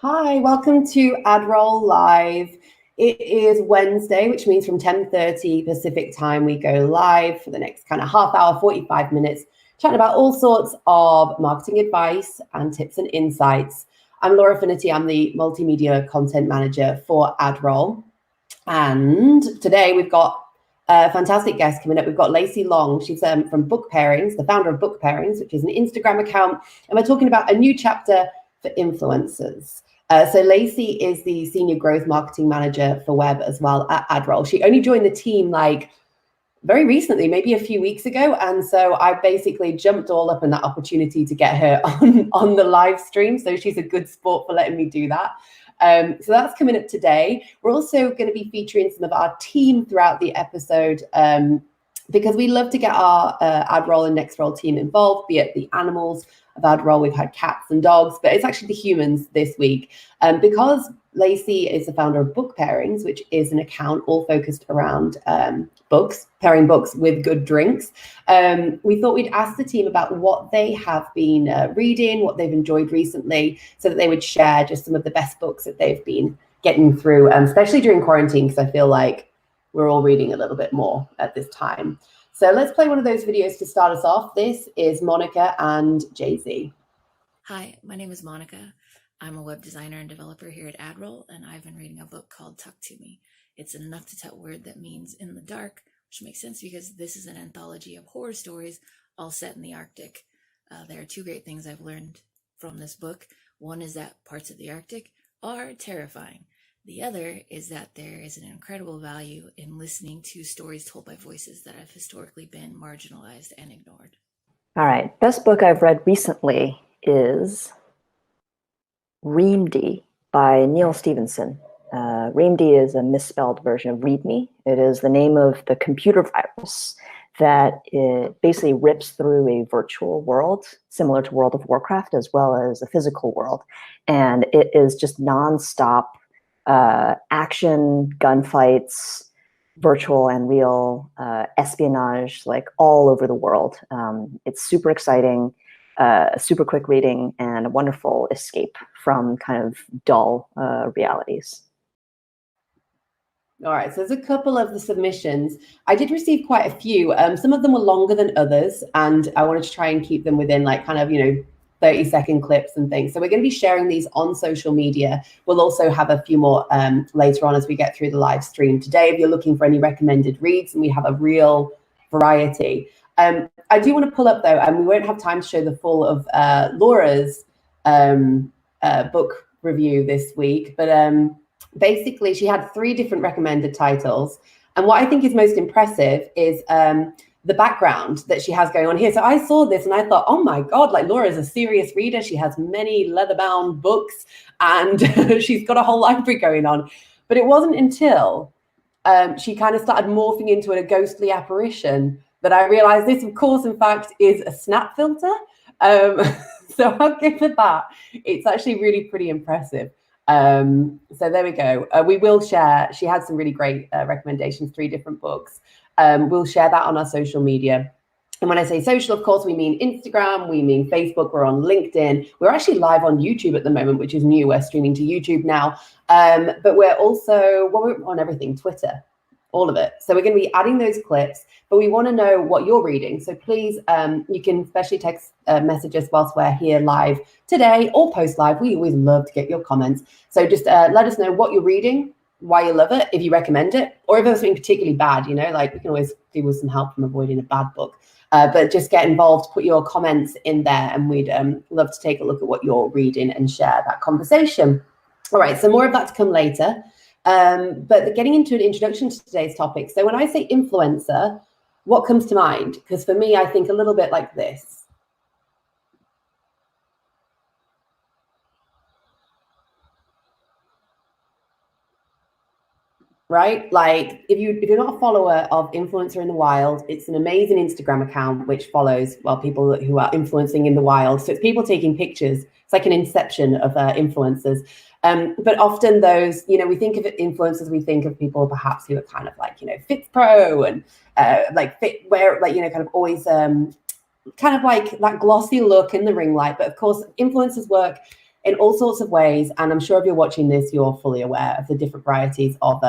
Hi, welcome to Adroll Live. It is Wednesday, which means from 10:30 Pacific time, we go live for the next kind of half hour, 45 minutes, chatting about all sorts of marketing advice and tips and insights. I'm Laura Finity. I'm the multimedia content manager for Adroll. And today we've got a fantastic guest coming up. We've got Laci Long. She's from Book Pairings, the founder of Book Pairings, which is an Instagram account. And we're talking about a new chapter for influencers. So Laci is the senior growth marketing manager for web as well at Adroll. She only joined the team like very recently, maybe a few weeks ago. And so I basically jumped all up in that opportunity to get her on the live stream. So she's a good sport for letting me do that. So that's coming up today. We're also going to be featuring some of our team throughout the episode because we love to get our Adroll and Nextroll team involved, be it the animals of Adroll. We've had cats and dogs, but it's actually the humans this week. Because Laci is the founder of Book Pairings, which is an account all focused around books, pairing books with good drinks. We thought we'd ask the team about what they have been reading, what they've enjoyed recently, so that they would share just some of the best books that they've been getting through, especially during quarantine, because I feel like we're all reading a little bit more at this time. So let's play one of those videos to start us off. This is Monica and Jay-Z. Hi, my name is Monica. I'm a web designer and developer here at Adroll, and I've been reading a book called Talk to Me. It's an enough to tell word that means in the dark, which makes sense because this is an anthology of horror stories all set in the Arctic. There are two great things I've learned from this book. One is that parts of the Arctic are terrifying. The other is that there is an incredible value in listening to stories told by voices that have historically been marginalized and ignored. All right, best book I've read recently is Reamd by Neil Stephenson. Reamd is a misspelled version of README. It is the name of the computer virus that it basically rips through a virtual world, similar to World of Warcraft, as well as a physical world. And it is just nonstop action, gunfights, virtual and real, espionage, like all over the world. It's super exciting, super quick reading, and a wonderful escape from kind of dull realities. All right, so there's a couple of the submissions. I did receive quite a few. Some of them were longer than others, and I wanted to try and keep them within like kind of, 30-second clips and things. So we're going to be sharing these on social media. We'll also have a few more later on as we get through the live stream today. If you're looking for any recommended reads, and we have a real variety. I do want to pull up though, and we won't have time to show the full of Laura's book review this week, but basically she had 3 different recommended titles. And what I think is most impressive is the background that she has going on here. So I saw this and I thought, oh my God, like Laura is a serious reader. She has many leather-bound books and she's got a whole library going on. But it wasn't until she kind of started morphing into a ghostly apparition that I realized this, of course, in fact, is a snap filter. So I'll give it that. It's actually really pretty impressive. So there we go. We will share. She had some really great recommendations, 3 different books. We'll share that on our social media. And when I say social, of course, we mean Instagram, we mean Facebook, we're on LinkedIn. We're actually live on YouTube at the moment, which is new. We're streaming to YouTube now. But we're also, we're on everything, Twitter, all of it. So we're going to be adding those clips, but we want to know what you're reading. So please, you can especially text messages whilst we're here live today or post live. We always love to get your comments. So just let us know what you're reading, why you love it, if you recommend it, or if there's something particularly bad, like we can always do with some help from avoiding a bad book. But just get involved, put your comments in there, and we'd love to take a look at what you're reading and share that conversation. All right, so more of that to come later. But getting into an introduction to today's topic. So when I say influencer, what comes to mind? Because for me, I think a little bit like this. Right? Like if you're not a follower of Influencer in the Wild, it's an amazing Instagram account which follows, well, people who are influencing in the wild. So it's people taking pictures. It's like an inception of influencers. But often those, we think of influencers, we think of people perhaps who are kind of like, fit pro and like fit wear, like, kind of always kind of like that glossy look in the ring light. But of course, influencers work in all sorts of ways. And I'm sure if you're watching this, you're fully aware of the different varieties of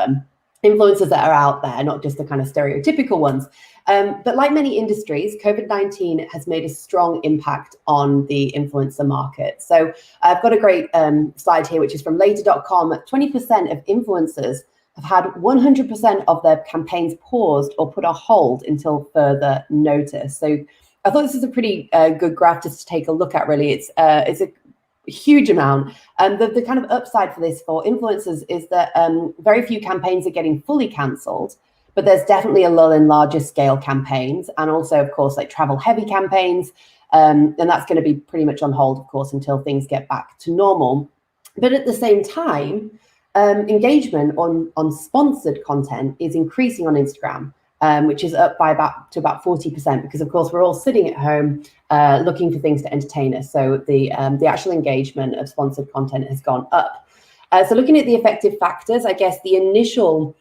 influencers that are out there, not just the kind of stereotypical ones. But like many industries, COVID-19 has made a strong impact on the influencer market. So I've got a great slide here, which is from later.com. 20% of influencers have had 100% of their campaigns paused or put on hold until further notice. So I thought this is a pretty good graph just to take a look at, really. It's a huge amount. The kind of upside for this for influencers is that very few campaigns are getting fully cancelled, but there's definitely a lull in larger scale campaigns, and also, of course, like travel heavy campaigns. And that's going to be pretty much on hold, of course, until things get back to normal. But at the same time, engagement on sponsored content is increasing on Instagram, which is up by about 40%, because of course we're all sitting at home looking for things to entertain us. So the actual engagement of sponsored content has gone up. So looking at the effective factors, I guess the initial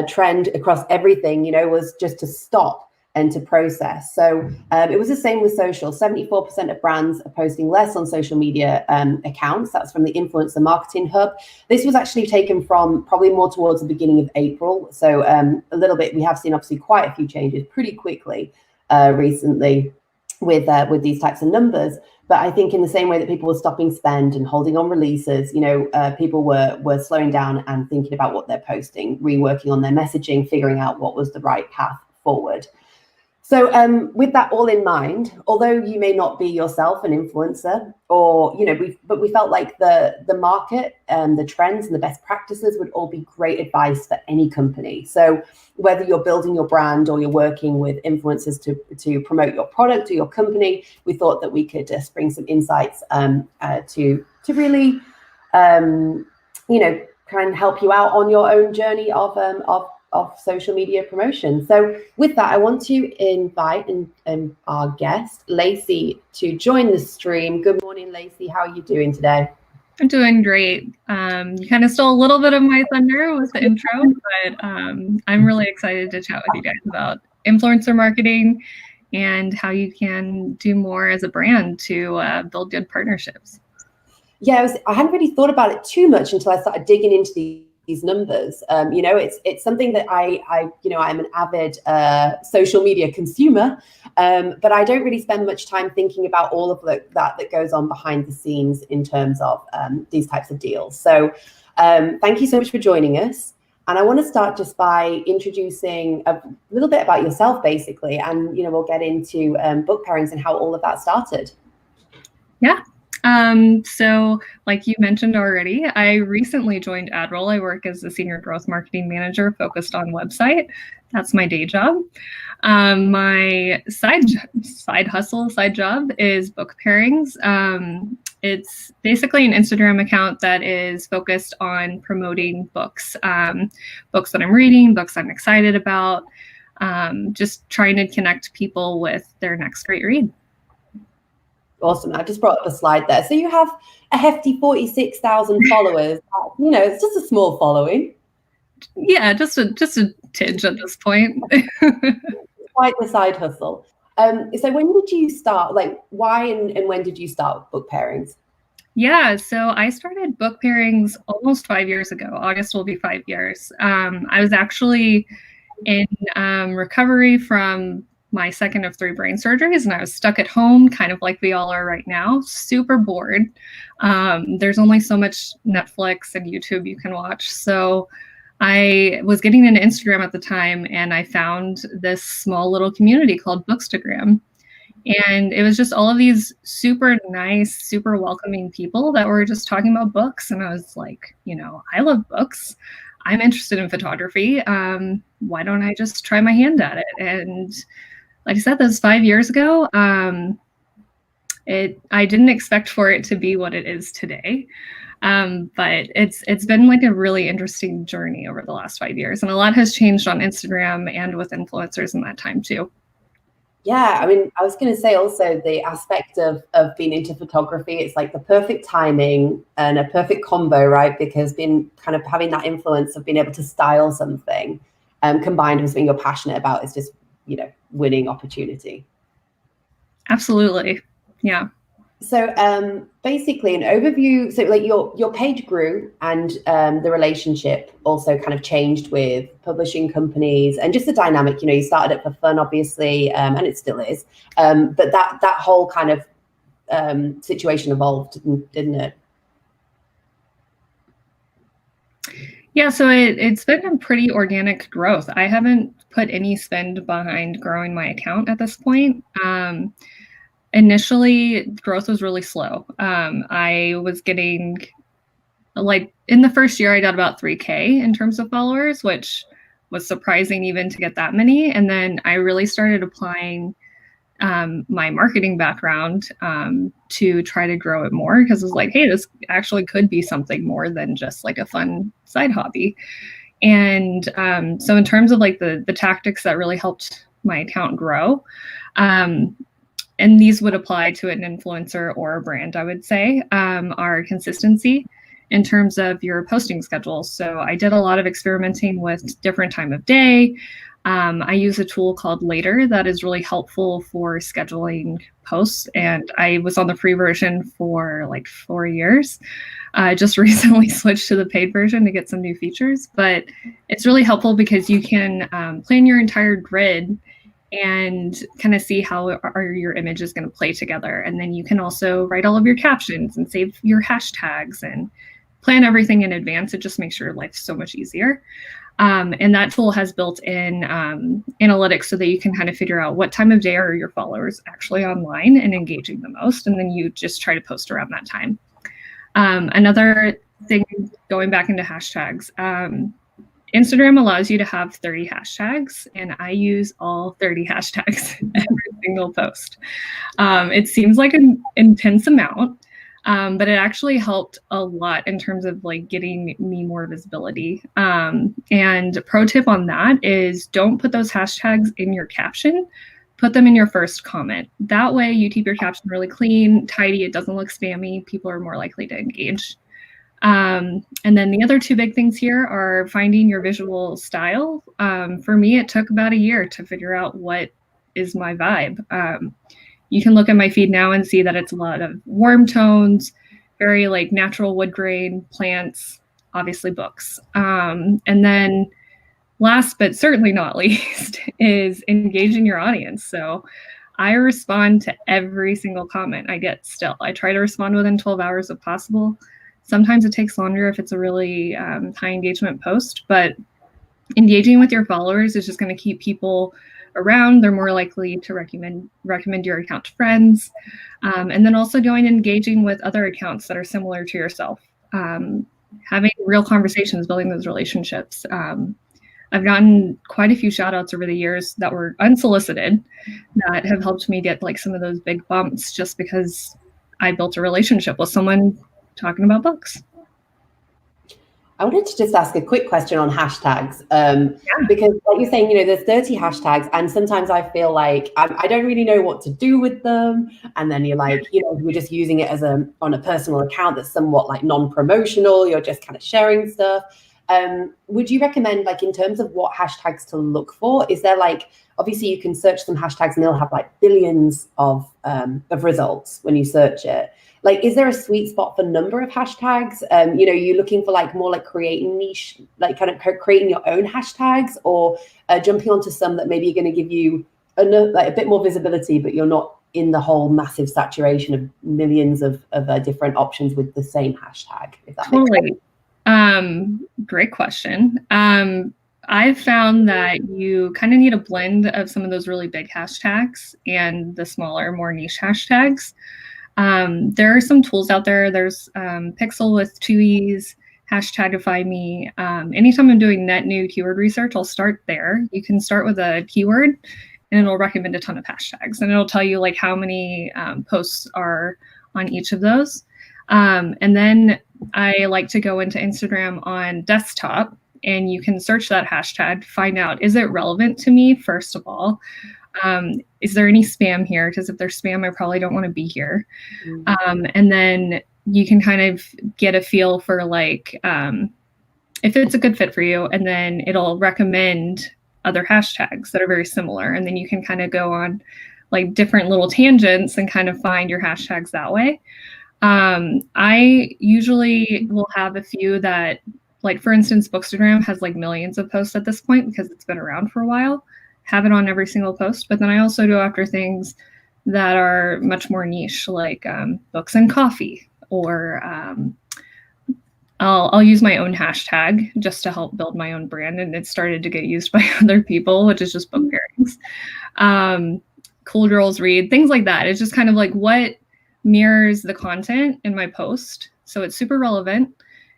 trend across everything, was just to stop and to process. So it was the same with social. 74% of brands are posting less on social media accounts. That's from the Influencer Marketing Hub. This was actually taken from probably more towards the beginning of April. So a little bit, we have seen obviously quite a few changes pretty quickly recently with these types of numbers. But I think in the same way that people were stopping spend and holding on releases, people were slowing down and thinking about what they're posting, reworking on their messaging, figuring out what was the right path forward. So with that all in mind, although you may not be yourself an influencer, or but we felt like the market and the trends and the best practices would all be great advice for any company. So whether you're building your brand or you're working with influencers to promote your product or your company, we thought that we could just bring some insights to really try and help you out on your own journey of social media promotion. So with that, I want to invite our guest, Laci, to join the stream. Good morning, Laci. How are you doing today? I'm doing great. You kind of stole a little bit of my thunder with the intro, but I'm really excited to chat with you guys about influencer marketing and how you can do more as a brand to build good partnerships. Yeah, I hadn't really thought about it too much until I started digging into these numbers. It's something that I'm an avid social media consumer, but I don't really spend much time thinking about all of that goes on behind the scenes in terms of these types of deals. So thank you so much for joining us. And I want to start just by introducing a little bit about yourself, basically, and we'll get into book pairings and how all of that started. Yeah. So like you mentioned already, I recently joined Adroll. I work as a senior growth marketing manager focused on website. That's my day job. My side job is book pairings. It's basically an Instagram account that is focused on promoting books, books that I'm reading, books I'm excited about, just trying to connect people with their next great read. Awesome. I just brought up a slide there. So you have a hefty 46,000 followers. It's just a small following. Yeah, just a tinge at this point. Quite the side hustle. So when did you start? Like, why and when did you start book pairings? Yeah, so I started book pairings almost 5 years ago. August will be 5 years. I was actually in recovery from my second of 3 brain surgeries, and I was stuck at home, kind of like we all are right now, super bored. There's only so much Netflix and YouTube you can watch. So I was getting into Instagram at the time, and I found this small little community called Bookstagram. And it was just all of these super nice, super welcoming people that were just talking about books. And I was like, I love books. I'm interested in photography. Why don't I just try my hand at it? And like I said, that was 5 years ago. I didn't expect for it to be what it is today. But it's been like a really interesting journey over the last 5 years. And a lot has changed on Instagram and with influencers in that time too. Yeah, I mean, I was going to say also the aspect of being into photography, it's like the perfect timing and a perfect combo, right? Because being kind of having that influence of being able to style something combined with something you're passionate about is just, winning opportunity. Absolutely. Yeah. So basically an overview. So like your page grew and the relationship also kind of changed with publishing companies and just the dynamic, you know, you started it for fun, obviously, and it still is. But that whole kind of situation evolved, didn't it? Yeah, so it's been a pretty organic growth. I haven't put any spend behind growing my account at this point. Initially, growth was really slow. I was getting, like, in the first year, I got about 3K in terms of followers, which was surprising even to get that many. And then I really started applying my marketing background to try to grow it more, because it was like, hey, this actually could be something more than just like a fun side hobby. And so in terms of like the tactics that really helped my account grow, and these would apply to an influencer or a brand, I would say, are consistency in terms of your posting schedule. So I did a lot of experimenting with different time of day. I use a tool called Later that is really helpful for scheduling posts. And I was on the free version for like 4 years. I just recently switched to the paid version to get some new features, but it's really helpful because you can plan your entire grid and kind of see how are your images going to play together. And then you can also write all of your captions and save your hashtags and plan everything in advance. It just makes your life so much easier. And that tool has built-in analytics so that you can kind of figure out what time of day are your followers actually online and engaging the most. And then you just try to post around that time. Another thing, going back into hashtags, Instagram allows you to have 30 hashtags, and I use all 30 hashtags every single post. It seems like an intense amount, but it actually helped a lot in terms of like getting me more visibility. And pro tip on that is don't put those hashtags in your caption. Put them in your first comment. That way you keep your caption really clean, tidy, it doesn't look spammy. People are more likely to engage. And then the other two big things here are finding your visual style. For me, it took about a year to figure out what is my vibe. You can look at my feed now and see that it's a lot of warm tones, very like natural wood grain, plants, obviously books. And then last but certainly not least is engaging your audience. So I respond to every single comment I get still. I try to respond within 12 hours if possible. Sometimes it takes longer if it's a really high engagement post, but engaging with your followers is just going to keep people around. They're more likely to recommend your account to friends. And then also going and engaging with other accounts that are similar to yourself. Having real conversations, building those relationships. I've gotten quite a few shout outs over the years that were unsolicited that have helped me get like some of those big bumps just because I built a relationship with someone talking about books. I wanted to just ask a quick question on hashtags, because like you're saying, you know, there's 30 hashtags, and sometimes I feel like I don't really know what to do with them. And then you're like, you know, we're just using it as on a personal account that's somewhat like non-promotional. You're just kind of sharing stuff. Would you recommend, like, in terms of what hashtags to look for? Is there like, obviously you can search some hashtags and they'll have like billions of results when you search it. Like, is there a sweet spot for number of hashtags? You know, you're looking for like more like creating niche, like kind of creating your own hashtags, or jumping onto some that maybe are going to give you like a bit more visibility, but you're not in the whole massive saturation of millions of different options with the same hashtag, if that makes sense. Great question. I've found that you kind of need a blend of some of those really big hashtags and the smaller, more niche hashtags. There are some tools out there. There's Pixel with 2 E's, Hashtagify Me. Anytime I'm doing net new keyword research, I'll start there. You can start with a keyword and it'll recommend a ton of hashtags, and it'll tell you like how many posts are on each of those. And then I like to go into Instagram on desktop, and you can search that hashtag, find out, is it relevant to me, first of all? Is there any spam here? Because if there's spam, I probably don't want to be here. And then you can kind of get a feel for like, if it's a good fit for you, and then it'll recommend other hashtags that are very similar. And then you can kind of go on like different little tangents and kind of find your hashtags that way. I usually will have a few that, like for instance, Bookstagram has like millions of posts at this point because it's been around for a while. Have it on every single post, but then I also go after things that are much more niche, like books and coffee, or I'll use my own hashtag just to help build my own brand, and it started to get used by other people, which is just book pairings. Cool girls read, things like that. It's just kind of like what mirrors the content in my post, so it's super relevant.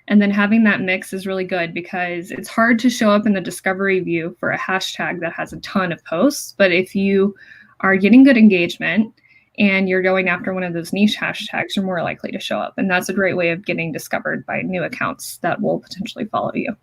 And then having that mix is really good because it's hard to show up in the discovery view for a hashtag that has a ton of posts. But if you are getting good engagement and you're going after one of those niche hashtags, you're more likely to show up. And that's a great way of getting discovered by new accounts that will potentially follow you.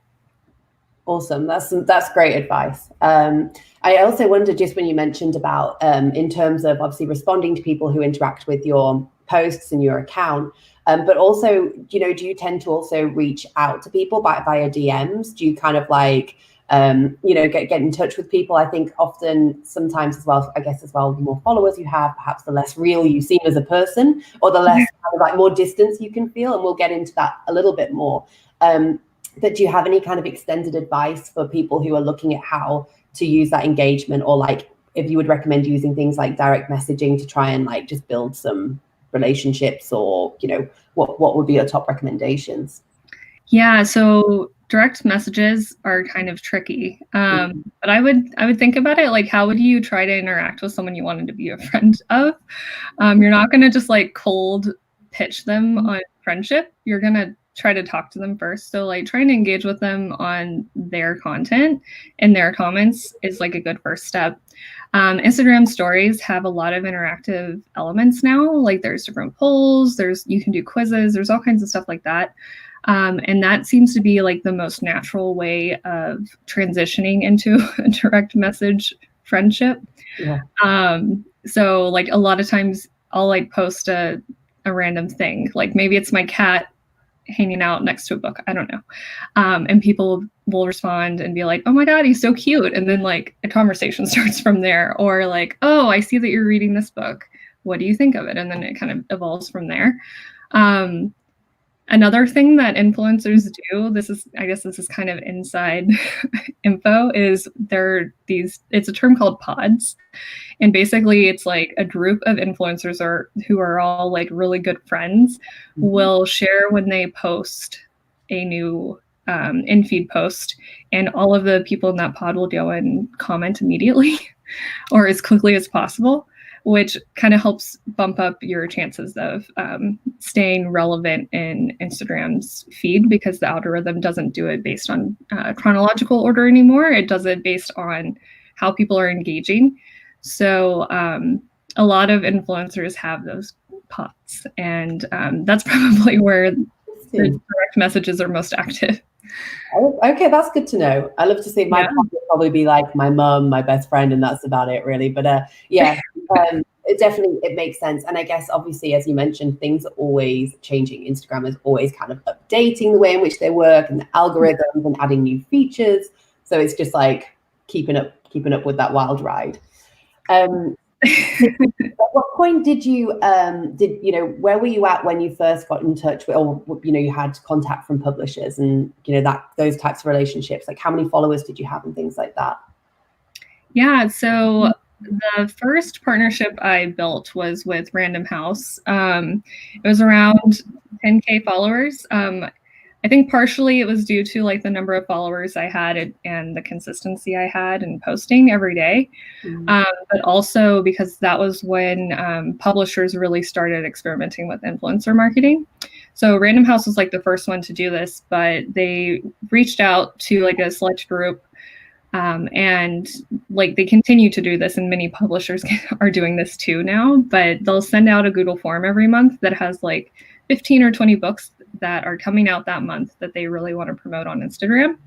Awesome. That's great advice. I also wondered, just when you mentioned about in terms of obviously responding to people who interact with your posts and your account, but also, do you tend to also reach out to people via DMs? Do you kind of like, get in touch with people? I think often, sometimes as well, I guess as well, the more followers you have, perhaps the less real you seem as a person, or the less kind of like more distance you can feel. And we'll get into that a little bit more. But do you have any kind of extended advice for people who are looking at how to use that engagement, or like if you would recommend using things like direct messaging to try and like just build some relationships, or what would be your top recommendations? Yeah, so direct messages are kind of tricky, but I would think about it like, how would you try to interact with someone you wanted to be a friend of? You're not going to just like cold pitch them on friendship. You're going to try to talk to them first. So like trying to engage with them on their content and their comments is like a good first step. Instagram stories have a lot of interactive elements now. Like there's different polls, you can do quizzes, there's all kinds of stuff like that. And that seems to be like the most natural way of transitioning into a direct message friendship. Yeah. So like a lot of times I'll like post a random thing, like maybe it's my cat hanging out next to a book, I don't know, and people will respond and be like, oh my god, he's so cute, and then like a conversation starts from there. Or like, oh, I see that you're reading this book, what do you think of it? And then it kind of evolves from there. Another thing that influencers do, I guess this is kind of inside info, is it's a term called pods. And basically it's like a group of influencers who are all like really good friends will share when they post a new in-feed post, and all of the people in that pod will go and comment immediately or as quickly as possible, which kind of helps bump up your chances of staying relevant in Instagram's feed, because the algorithm doesn't do it based on chronological order anymore. It does it based on how people are engaging. So a lot of influencers have those pods, and that's probably where the direct messages are most active. Okay, that's good to know. I love to say my pod would probably be like my mum, my best friend, and that's about it really. But it makes sense. And I guess obviously, as you mentioned, things are always changing. Instagram is always kind of updating the way in which they work and the algorithms and adding new features. So it's just like keeping up with that wild ride. At what point did you where were you at when you first got in touch with, or you had contact from publishers and those types of relationships? Like how many followers did you have and things like that? Yeah, so the first partnership I built was with Random House. It was around 10K followers. I think partially it was due to like the number of followers I had and the consistency I had in posting every day. But also because that was when publishers really started experimenting with influencer marketing. So Random House was like the first one to do this, but they reached out to like a select group, and like they continue to do this, and many publishers are doing this too now, but they'll send out a Google form every month that has like 15 or 20 books that are coming out that month that they really want to promote on Instagram.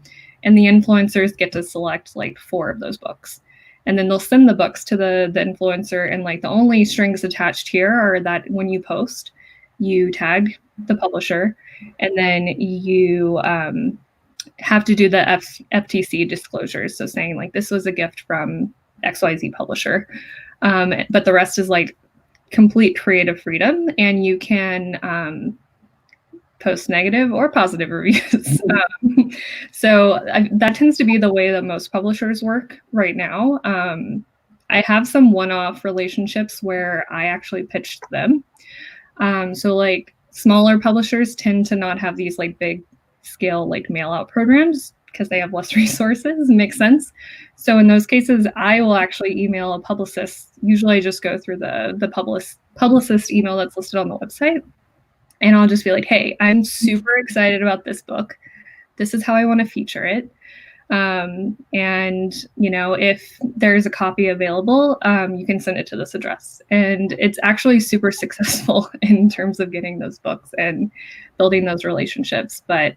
And the influencers get to select like 4 of those books. And then they'll send the books to the influencer. And like the only strings attached here are that when you post, you tag the publisher, and then you have to do the FTC disclosures. So saying like, this was a gift from XYZ publisher. But the rest is like complete creative freedom, and you can post negative or positive reviews. So that tends to be the way that most publishers work right now. I have some one-off relationships where I actually pitched them. So like smaller publishers tend to not have these like big scale like mail out programs because they have less resources. Makes sense. So in those cases, I will actually email a publicist. Usually I just go through the publicist email that's listed on the website. And I'll just be like, hey, I'm super excited about this book. This is how I want to feature it. And, you know, if there's a copy available, you can send it to this address. And it's actually super successful in terms of getting those books and building those relationships. But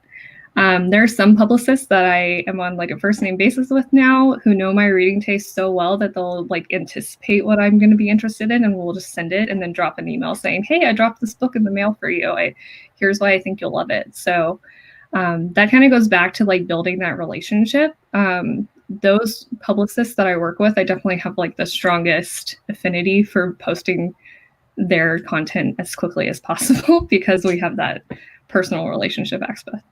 there are some publicists that I am on like a first name basis with now who know my reading taste so well that they'll like anticipate what I'm going to be interested in, and we'll just send it and then drop an email saying, hey, I dropped this book in the mail for you. Here's why I think you'll love it. So that kind of goes back to like building that relationship. Those publicists that I work with, I definitely have like the strongest affinity for posting their content as quickly as possible because we have that personal relationship aspect.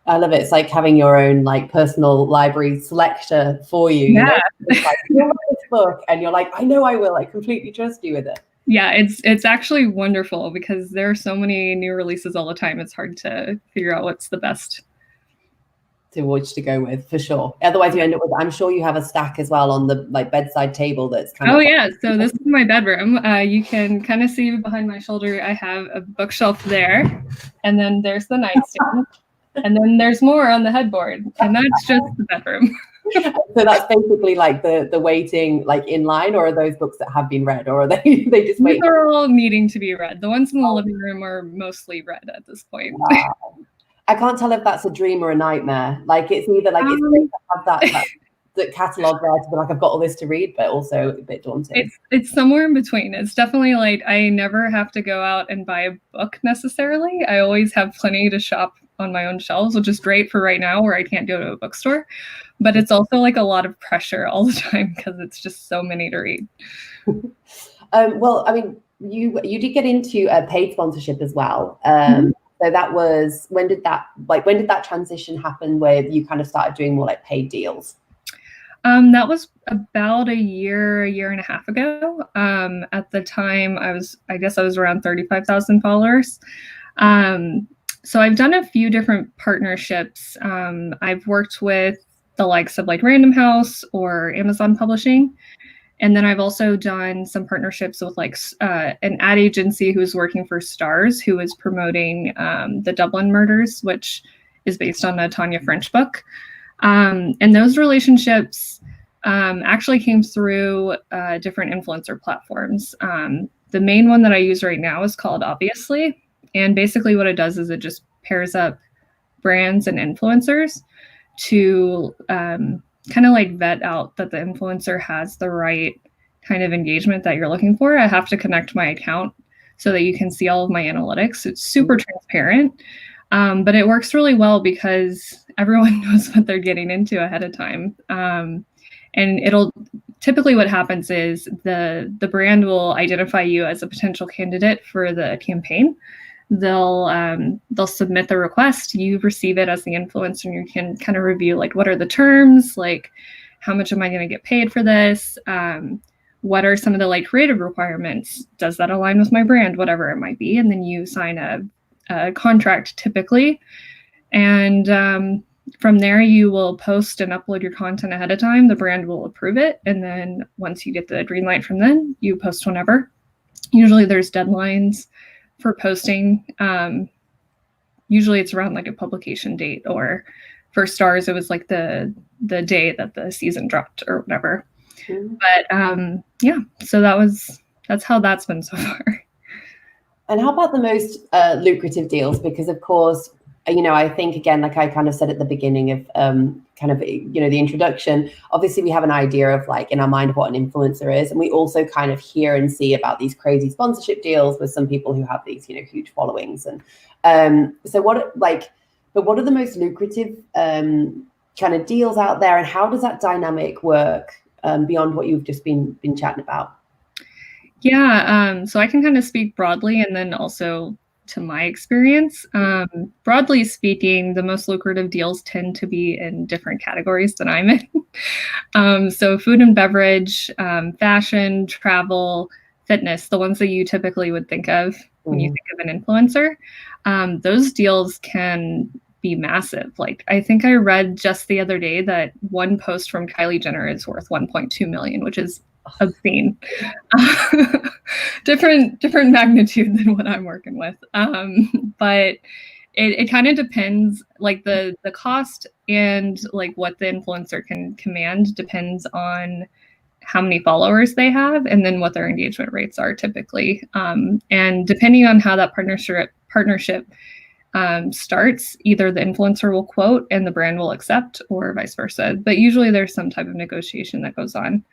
I love it. It's like having your own like personal library selector for you. Yeah. You know? It's like, you like this book, and you're like, I know I will. I completely trust you with it. Yeah, it's actually wonderful because there are so many new releases all the time. It's hard to figure out what's the best to which to go with, for sure. Otherwise you end up with, I'm sure you have a stack as well on the like bedside table that's kind of yeah, so this is my bedroom. You can kind of see behind my shoulder I have a bookshelf there, and then there's the nightstand. And then there's more on the headboard, and that's just the bedroom. So that's basically like the waiting, like in line, or are those books that have been read, or are they just wait? They're all needing to be read. The ones in the living room are mostly read at this point. Wow. I can't tell if that's a dream or a nightmare. Like it's either like it's great to have that catalog there to be like, I've got all this to read, but also a bit daunting. It's somewhere in between. It's definitely like I never have to go out and buy a book necessarily. I always have plenty to shop on my own shelves, which is great for right now where I can't go to a bookstore. But it's also like a lot of pressure all the time because it's just so many to read. Well, I mean, you did get into a paid sponsorship as well. So that was, when did that transition happen where you kind of started doing more like paid deals? That was about a year and a half ago. At the time I guess I was around 35,000 followers. So I've done a few different partnerships. I've worked with the likes of like Random House or Amazon Publishing. And then I've also done some partnerships with like an ad agency who's working for Stars, who is promoting the Dublin Murders, which is based on a Tanya French book. And those relationships actually came through different influencer platforms. The main one that I use right now is called Obviously. And basically what it does is it just pairs up brands and influencers to kind of like vet out that the influencer has the right kind of engagement that you're looking for. I have to connect my account so that you can see all of my analytics. It's super transparent, but it works really well because everyone knows what they're getting into ahead of time. And it'll typically what happens is the brand will identify you as a potential candidate for the campaign. They'll submit the request, you receive it as the influencer, and you can kind of review like what are the terms, like how much am I going to get paid for this, what are some of the like creative requirements, does that align with my brand, whatever it might be, and then you sign a contract typically, and from there you will post and upload your content ahead of time. The brand will approve it, and then once you get the green light from them, you post whenever. Usually there's deadlines for posting. Usually it's around like a publication date, or for Stars it was like the day that the season dropped or whatever. But yeah, so that's how that's been so far. And how about the most lucrative deals? Because of course, you know, I think again, like I kind of said at the beginning of kind of, you know, the introduction, obviously we have an idea of like in our mind of what an influencer is. And we also kind of hear and see about these crazy sponsorship deals with some people who have these, you know, huge followings. And so what are the most lucrative kind of deals out there? And how does that dynamic work beyond what you've just been chatting about? Yeah, so I can kind of speak broadly and then also to my experience. Broadly speaking, the most lucrative deals tend to be in different categories than I'm in. So food and beverage, fashion, travel, fitness, the ones that you typically would think of when you think of an influencer, those deals can be massive. Like I think I read just the other day that one post from Kylie Jenner is worth 1.2 million, which is obscene. different magnitude than what I'm working with. But it kind of depends, like the cost and like what the influencer can command depends on how many followers they have and then what their engagement rates are typically. And depending on how that partnership starts, either the influencer will quote and the brand will accept or vice versa. But usually there's some type of negotiation that goes on.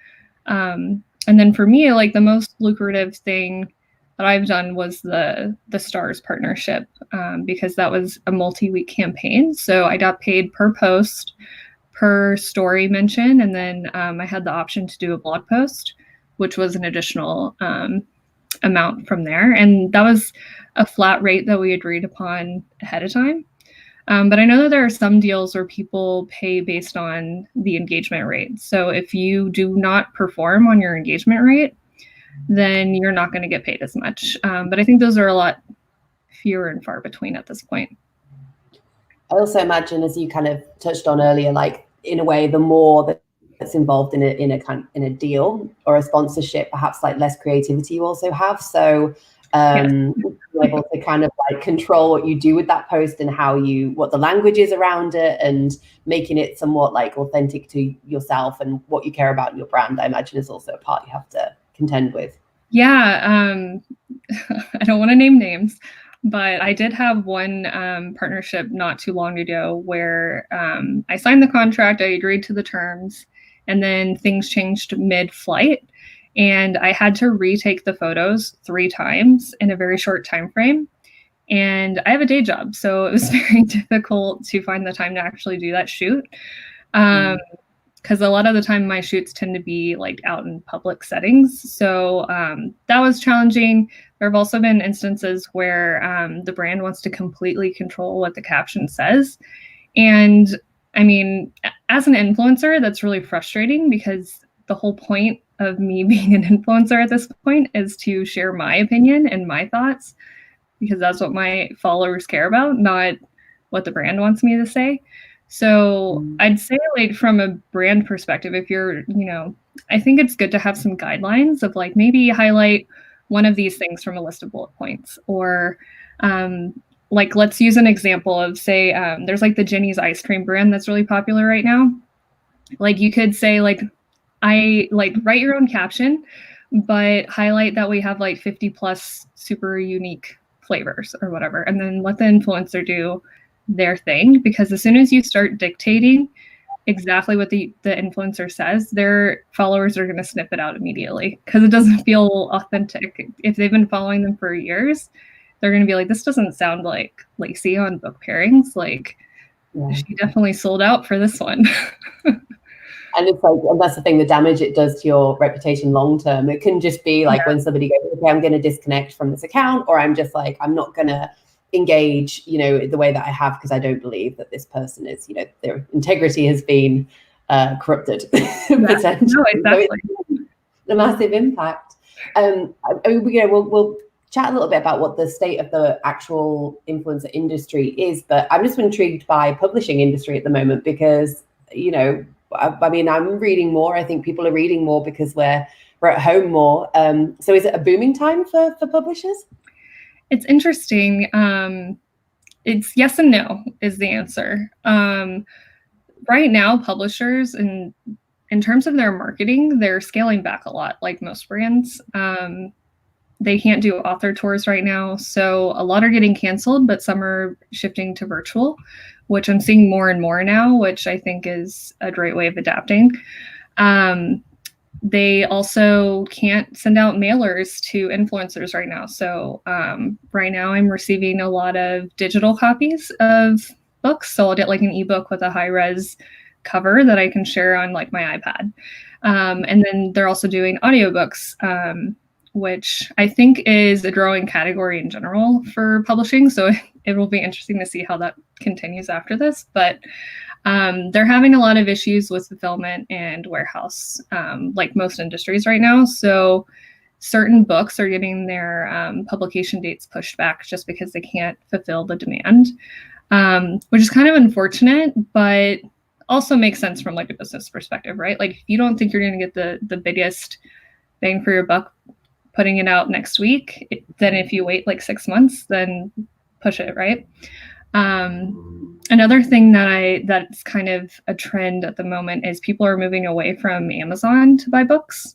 And then for me, like the most lucrative thing that I've done was the Stars partnership, because that was a multi-week campaign. So I got paid per post, per story mention, and then I had the option to do a blog post, which was an additional amount from there. And that was a flat rate that we agreed upon ahead of time. But I know that there are some deals where people pay based on the engagement rate. So if you do not perform on your engagement rate, then you're not going to get paid as much. But I think those are a lot fewer and far between at this point. I also imagine, as you kind of touched on earlier, like in a way, the more that's involved in a deal or a sponsorship, perhaps like less creativity you also have. So you're able to kind of like control what you do with that post and what the language is around it, and making it somewhat like authentic to yourself and what you care about in your brand, I imagine, is also a part you have to contend with. Yeah, I don't want to name names, but I did have one partnership not too long ago where I signed the contract, I agreed to the terms, and then things changed mid-flight. And I had to retake the photos 3 times in a very short time frame. And I have a day job, so it was very difficult to find the time to actually do that shoot. Because a lot of the time my shoots tend to be like out in public settings. So that was challenging. There have also been instances where the brand wants to completely control what the caption says. And I mean, as an influencer, that's really frustrating because the whole point of me being an influencer at this point is to share my opinion and my thoughts, because that's what my followers care about, not what the brand wants me to say. So I'd say, like, from a brand perspective, if you're, I think it's good to have some guidelines of like maybe highlight one of these things from a list of bullet points, or like, let's use an example of, say, there's like the Jenny's ice cream brand that's really popular right now. Like you could say like, write your own caption, but highlight that we have like 50 plus super unique flavors or whatever, and then let the influencer do their thing. Because as soon as you start dictating exactly what the influencer says, their followers are going to snip it out immediately because it doesn't feel authentic. If they've been following them for years, they're going to be like, this doesn't sound like Laci on Book Pairings. Like, she definitely sold out for this one. And it's like, and that's the thing, the damage it does to your reputation long term. It can just be like when somebody goes, okay, I'm going to disconnect from this account, or I'm just like, I'm not going to engage, the way that I have, because I don't believe that this person is, their integrity has been corrupted. Potentially. No, exactly. So it's a massive impact. I mean, we'll chat a little bit about what the state of the actual influencer industry is, but I'm just intrigued by publishing industry at the moment because, I mean, I'm reading more. I think people are reading more because we're at home more. So is it a booming time for publishers? It's interesting. It's yes and no is the answer. Right now, publishers, in terms of their marketing, they're scaling back a lot, like most brands. They can't do author tours right now. So a lot are getting canceled, but some are shifting to virtual, which I'm seeing more and more now, which I think is a great way of adapting. They also can't send out mailers to influencers right now. So right now I'm receiving a lot of digital copies of books. So I'll get like an ebook with a high res cover that I can share on like my iPad. And then they're also doing audiobooks, which I think is a growing category in general for publishing. So it will be interesting to see how that continues after this. But they're having a lot of issues with fulfillment and warehouse, like most industries right now. So certain books are getting their publication dates pushed back just because they can't fulfill the demand, which is kind of unfortunate, but also makes sense from like a business perspective, right? Like if you don't think you're going to get the biggest bang for your buck putting it out next week, then if you wait like 6 months, then push it, right? Another thing that's kind of a trend at the moment is people are moving away from Amazon to buy books.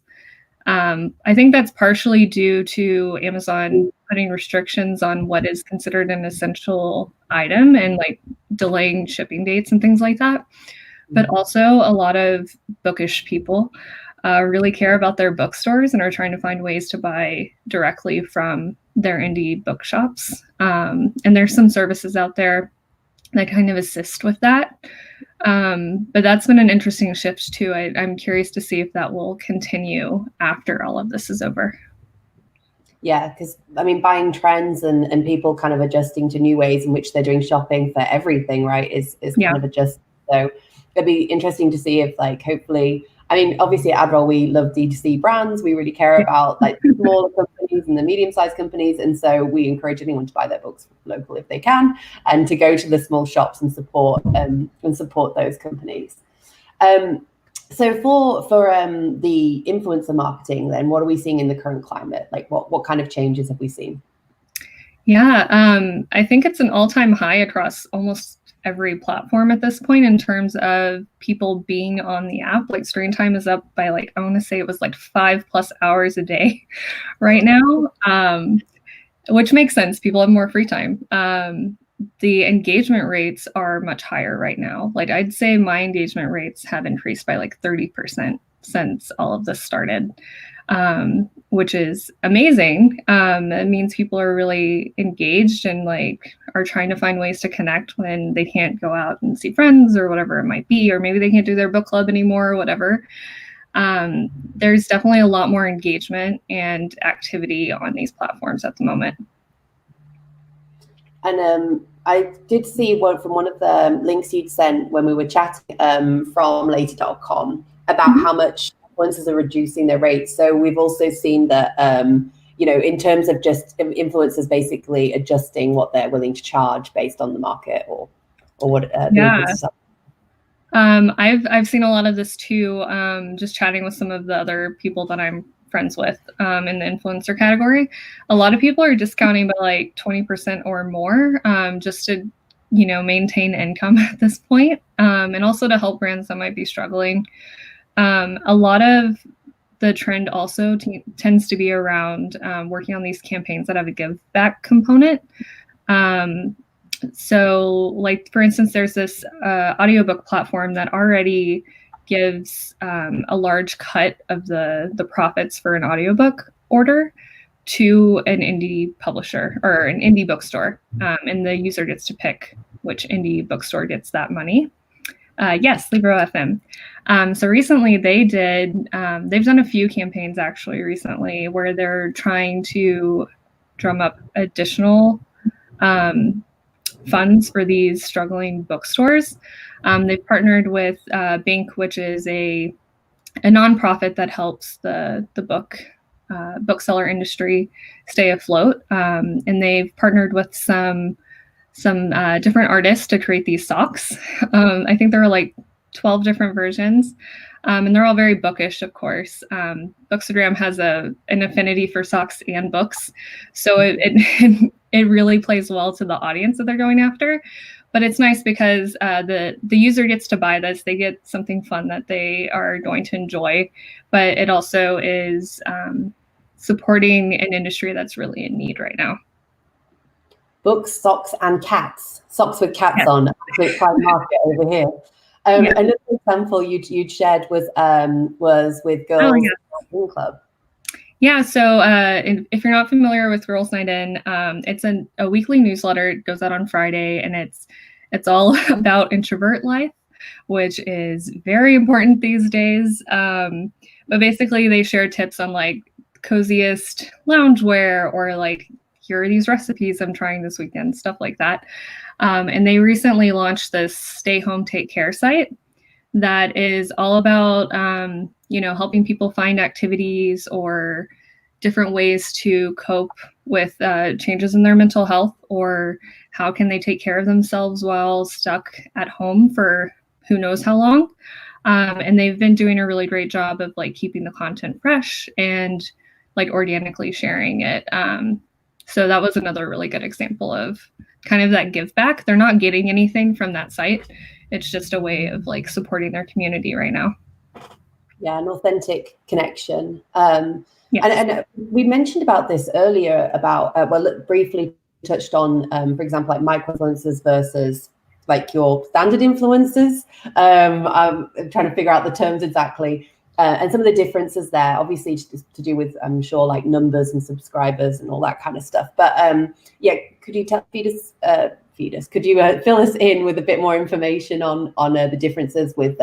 I think that's partially due to Amazon putting restrictions on what is considered an essential item and like delaying shipping dates and things like that. But also a lot of bookish people really care about their bookstores and are trying to find ways to buy directly from their indie bookshops. And there's some services out there that kind of assist with that. But that's been an interesting shift too. I'm curious to see if that will continue after all of this is over. Yeah, because I mean, buying trends and people kind of adjusting to new ways in which they're doing shopping for everything, right, is kind of adjust. So it'll be interesting to see if, like, hopefully, I mean, obviously at Adroll, we love D2C brands. We really care about like smaller companies and the medium-sized companies. And so we encourage anyone to buy their books local if they can, and to go to the small shops and support those companies. So for the influencer marketing, then what are we seeing in the current climate? Like what kind of changes have we seen? Yeah, I think it's an all-time high across almost every platform at this point in terms of people being on the app. Like screen time is up by like, I want to say it was like 5+ hours a day right now, which makes sense. People have more free time. The engagement rates are much higher right now. Like I'd say my engagement rates have increased by like 30% since all of this started, which is amazing. It means people are really engaged and like are trying to find ways to connect when they can't go out and see friends or whatever it might be, or maybe they can't do their book club anymore or whatever. There's definitely a lot more engagement and activity on these platforms at the moment. And I did see from one of the links you'd sent when we were chatting from Laci.com about how much influencers are reducing their rates. So we've also seen that, in terms of just influencers basically adjusting what they're willing to charge based on the market or what. I've seen a lot of this too. Just chatting with some of the other people that I'm friends with in the influencer category. A lot of people are discounting by like 20% or more just to, maintain income at this point, and also to help brands that might be struggling. A lot of the trend also tends to be around working on these campaigns that have a give back component. So like, for instance, there's this audiobook platform that already gives a large cut of the profits for an audiobook order to an indie publisher or an indie bookstore. And the user gets to pick which indie bookstore gets that money. Yes, Libro FM. So recently they've done a few campaigns actually recently where they're trying to drum up additional funds for these struggling bookstores. They've partnered with Bink, which is a nonprofit that helps the bookseller industry stay afloat. And they've partnered with some different artists to create these socks. I think there are like 12 different versions. And they're all very bookish, of course. Bookstagram has an affinity for socks and books. So it really plays well to the audience that they're going after. But it's nice because the user gets to buy this. They get something fun that they are going to enjoy. But it also is supporting an industry that's really in need right now. Books, socks, and cats. Socks with cats on. Absolute prime market over here. Another example you shared was with Girls Night In Club. Yeah, so if you're not familiar with Girls Night In, it's a weekly newsletter. It goes out on Friday, and it's all about introvert life, which is very important these days. But basically, they share tips on like coziest loungewear, or like, here are these recipes I'm trying this weekend, stuff like that. And they recently launched this stay home, take care site that is all about, helping people find activities or different ways to cope with changes in their mental health, or how can they take care of themselves while stuck at home for who knows how long. And they've been doing a really great job of like keeping the content fresh and like organically sharing it. So that was another really good example of kind of that give back. They're not getting anything from that site. It's just a way of like supporting their community right now. Yeah, an authentic connection. Yes. And we mentioned about this earlier about, briefly touched on, for example, like micro-influencers versus like your standard influencers. I'm trying to figure out the terms exactly. And some of the differences there, obviously to do with, I'm sure, like numbers and subscribers and all that kind of stuff. But yeah, could you could you fill us in with a bit more information on the differences with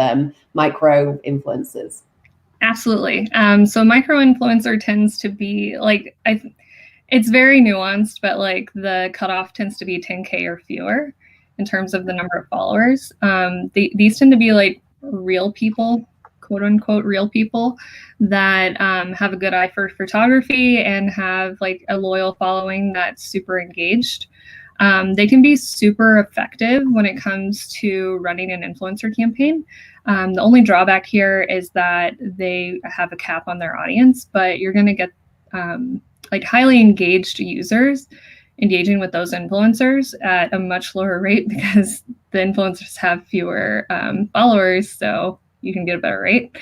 micro influencers? Absolutely. So micro influencer tends to be like, it's very nuanced, but like the cutoff tends to be 10K or fewer in terms of the number of followers. These tend to be like real people, quote unquote real people, that have a good eye for photography and have like a loyal following that's super engaged. They can be super effective when it comes to running an influencer campaign. The only drawback here is that they have a cap on their audience, but you're going to get like highly engaged users engaging with those influencers at a much lower rate because the influencers have fewer followers, so you can get a better rate.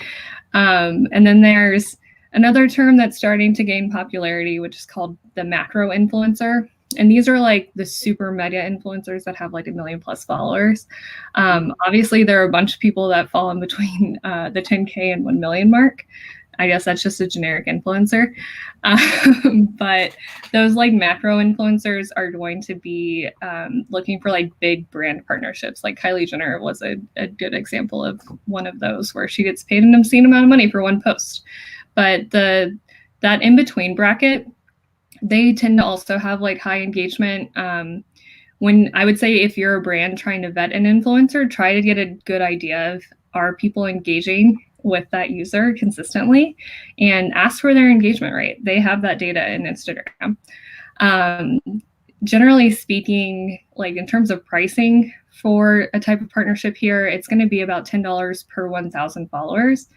And then there's another term that's starting to gain popularity, which is called the macro influencer. And these are like the super mega influencers that have like 1 million plus followers. Obviously, there are a bunch of people that fall in between the 10K and 1 million mark. I guess that's just a generic influencer. But those like macro influencers are going to be looking for like big brand partnerships. Like Kylie Jenner was a good example of one of those, where she gets paid an obscene amount of money for one post. But that in-between bracket, they tend to also have like high engagement. When I would say, if you're a brand trying to vet an influencer, try to get a good idea of, are people engaging with that user consistently, and ask for their engagement rate. They have that data in Instagram. Generally speaking, like in terms of pricing for a type of partnership here, it's going to be about $10 per 1,000 followers.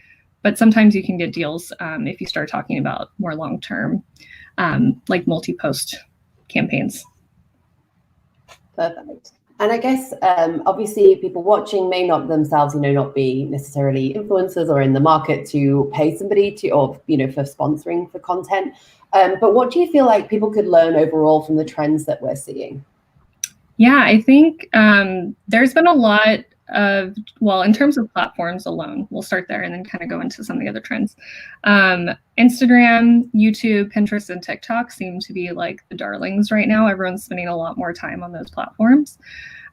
But sometimes you can get deals if you start talking about more long-term, like multi-post campaigns. Perfect. And I guess obviously people watching may not themselves, not be necessarily influencers or in the market to pay somebody to, or for sponsoring for content. But what do you feel like people could learn overall from the trends that we're seeing? Yeah, I think there's been a lot of, well, in terms of platforms alone, we'll start there and then kind of go into some of the other trends. Instagram, YouTube, Pinterest, and TikTok seem to be like the darlings right now. Everyone's spending a lot more time on those platforms.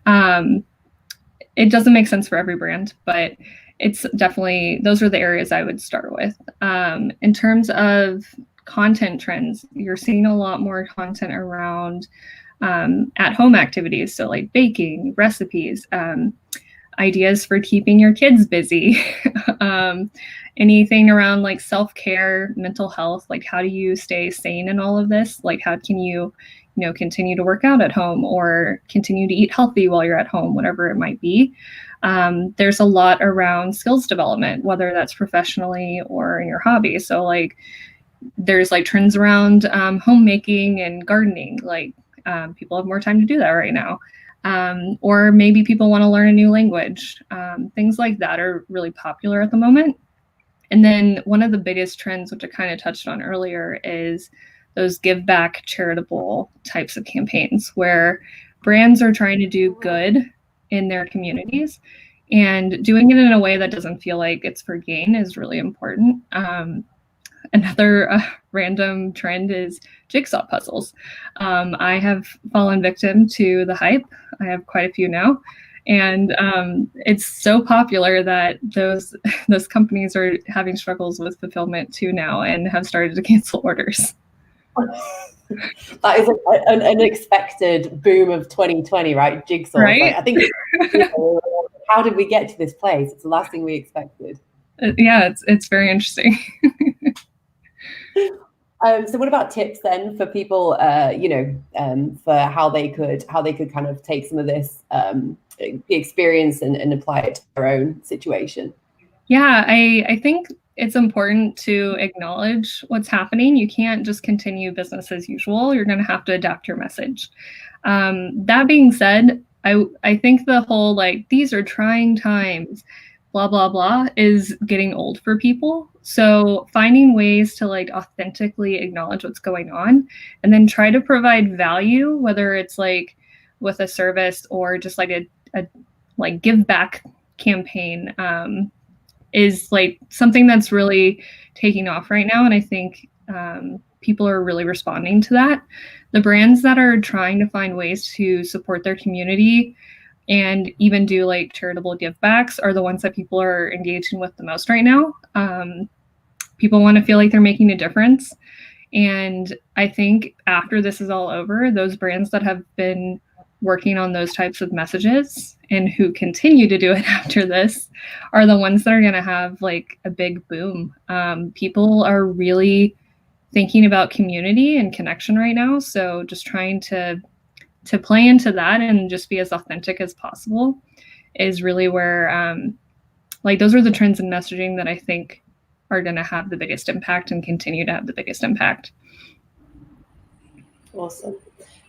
It doesn't make sense for every brand, but it's definitely, those are the areas I would start with. In terms of content trends, you're seeing a lot more content around at-home activities, so like baking, recipes, ideas for keeping your kids busy, anything around like self-care, mental health, like how do you stay sane in all of this? Like how can you, continue to work out at home or continue to eat healthy while you're at home, whatever it might be. There's a lot around skills development, whether that's professionally or in your hobby. So like there's like trends around homemaking and gardening, like people have more time to do that right now. Or maybe people want to learn a new language. Things like that are really popular at the moment. And then one of the biggest trends, which I kind of touched on earlier, is those give back charitable types of campaigns where brands are trying to do good in their communities, and doing it in a way that doesn't feel like it's for gain is really important. Another random trend is jigsaw puzzles. I have fallen victim to the hype. I have quite a few now. And it's so popular that those companies are having struggles with fulfillment too now and have started to cancel orders. That is an unexpected boom of 2020, right? Jigsaw. Right? Like, I think, how did we get to this place? It's the last thing we expected. Yeah, it's very interesting. So what about tips then for people, for how they could kind of take some of this experience and apply it to their own situation? Yeah, I think it's important to acknowledge what's happening. You can't just continue business as usual. You're going to have to adapt your message. That being said, I think the whole like, these are trying times, blah, blah, blah, is getting old for people. So finding ways to like authentically acknowledge what's going on and then try to provide value, whether it's like with a service or just like a like give back campaign, is like something that's really taking off right now. And I think people are really responding to that. The brands that are trying to find ways to support their community and even do like charitable give backs are the ones that people are engaging with the most right now. People want to feel like they're making a difference. And I think after this is all over, those brands that have been working on those types of messages and who continue to do it after this are the ones that are going to have like a big boom. People are really thinking about community and connection right now. So just trying to play into that and just be as authentic as possible is really where like those are the trends in messaging that I think are going to have the biggest impact and continue to have the biggest impact. Awesome.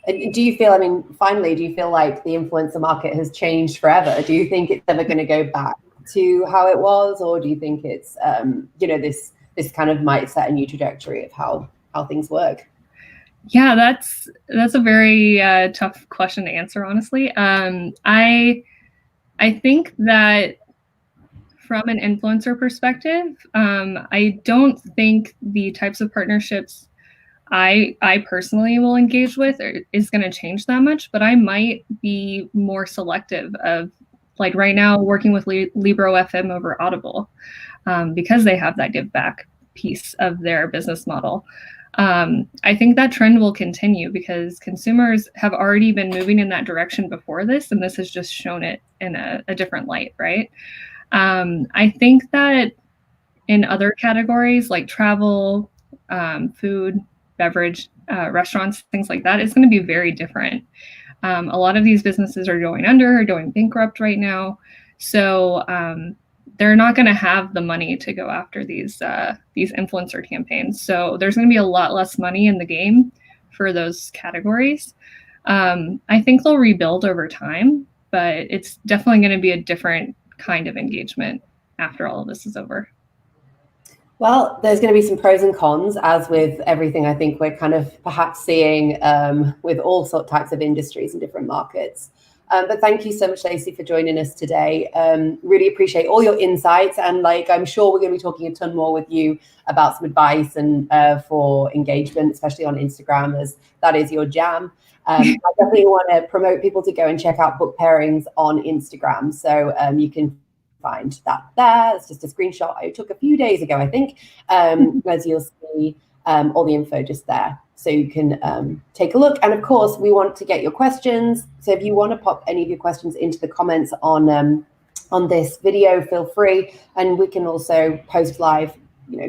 And do you feel, I mean, finally, do you feel like the influencer market has changed forever? Do you think it's ever going to go back to how it was? Or do you think it's, this kind of might set a new trajectory of how things work? Yeah, that's a very tough question to answer, honestly. I think that from an influencer perspective, I don't think the types of partnerships I personally will engage with is going to change that much, but I might be more selective of, like right now, working with Libro FM over Audible because they have that give back piece of their business model. I think that trend will continue because consumers have already been moving in that direction before this, and this has just shown it in a different light, right? I think that in other categories like travel, food, beverage, restaurants, things like that, it's going to be very different. A lot of these businesses are going under or going bankrupt right now. So they're not going to have the money to go after these influencer campaigns. So there's going to be a lot less money in the game for those categories. I think they'll rebuild over time, but it's definitely going to be a different kind of engagement after all of this is over. Well, there's going to be some pros and cons, as with everything I think we're kind of perhaps seeing with all types of industries and different markets. But thank you so much, Laci, for joining us today. Really appreciate all your insights. And like, I'm sure we're going to be talking a ton more with you about some advice and for engagement, especially on Instagram, as that is your jam. I definitely want to promote people to go and check out Book Pairings on Instagram. So you can find that there. It's just a screenshot I took a few days ago, I think, as you'll see all the info just there. So you can take a look. And of course, we want to get your questions. So if you want to pop any of your questions into the comments on this video, feel free. And we can also post live,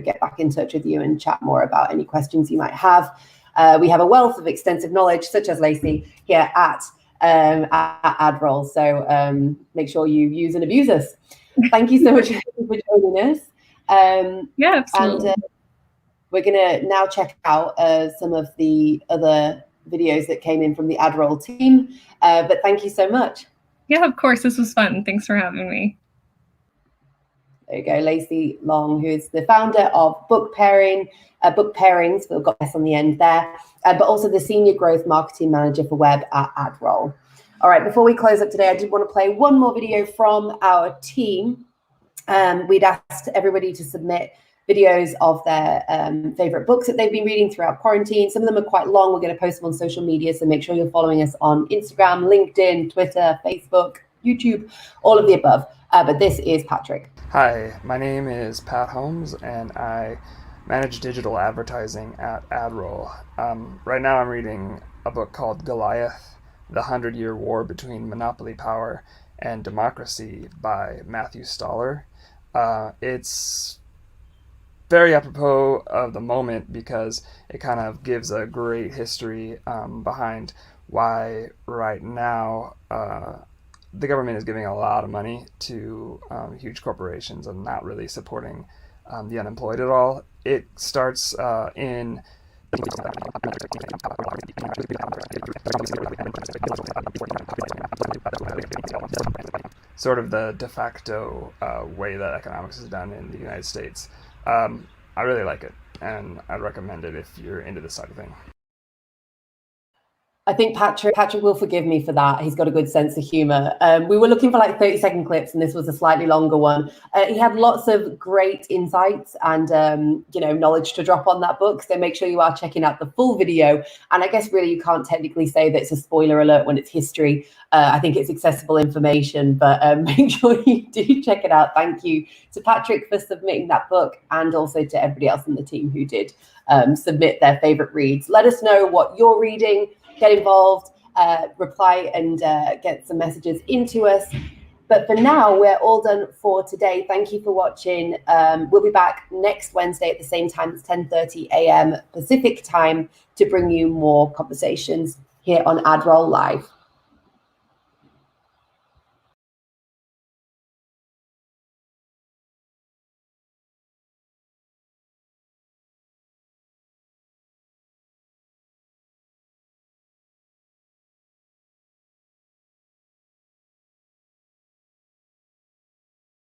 get back in touch with you and chat more about any questions you might have. We have a wealth of extensive knowledge, such as Laci here at Adroll. So make sure you use and abuse us. Thank you so much for joining us. Yeah, absolutely. And we're going to now check out some of the other videos that came in from the Adroll team. But thank you so much. Yeah, of course. This was fun. Thanks for having me. There you go, Laci Long, who is the founder of Book Pairings. We've got S on the end there, but also the Senior Growth Marketing Manager for Web at Adroll. All right, before we close up today, I did want to play one more video from our team. We'd asked everybody to submit videos of their favorite books that they've been reading throughout quarantine. Some of them are quite long. We're going to post them on social media, so make sure you're following us on Instagram, LinkedIn, Twitter, Facebook, YouTube, all of the above. But this is Patrick. Hi, my name is Pat Holmes, and I manage digital advertising at Adroll. Right now I'm reading a book called Goliath, The 100-Year War Between Monopoly Power and Democracy by Matthew Stoller. It's very apropos of the moment because it kind of gives a great history behind why right now the government is giving a lot of money to huge corporations and not really supporting the unemployed at all. It starts in sort of the de facto way that economics is done in the United States. I really like it, and I'd recommend it if you're into this side of thing. I think Patrick will forgive me for that. He's got a good sense of humor. We were looking for like 30-second clips, and this was a slightly longer one. He had lots of great insights and knowledge to drop on that book. So make sure you are checking out the full video. And I guess really you can't technically say that it's a spoiler alert when it's history. I think it's accessible information, but make sure you do check it out. Thank you to Patrick for submitting that book, and also to everybody else in the team who did submit their favorite reads. Let us know what you're reading. Get involved, reply, and get some messages into us. But for now, we're all done for today. Thank you for watching. We'll be back next Wednesday at the same time. It's 10:30 a.m. Pacific time to bring you more conversations here on Adroll Live.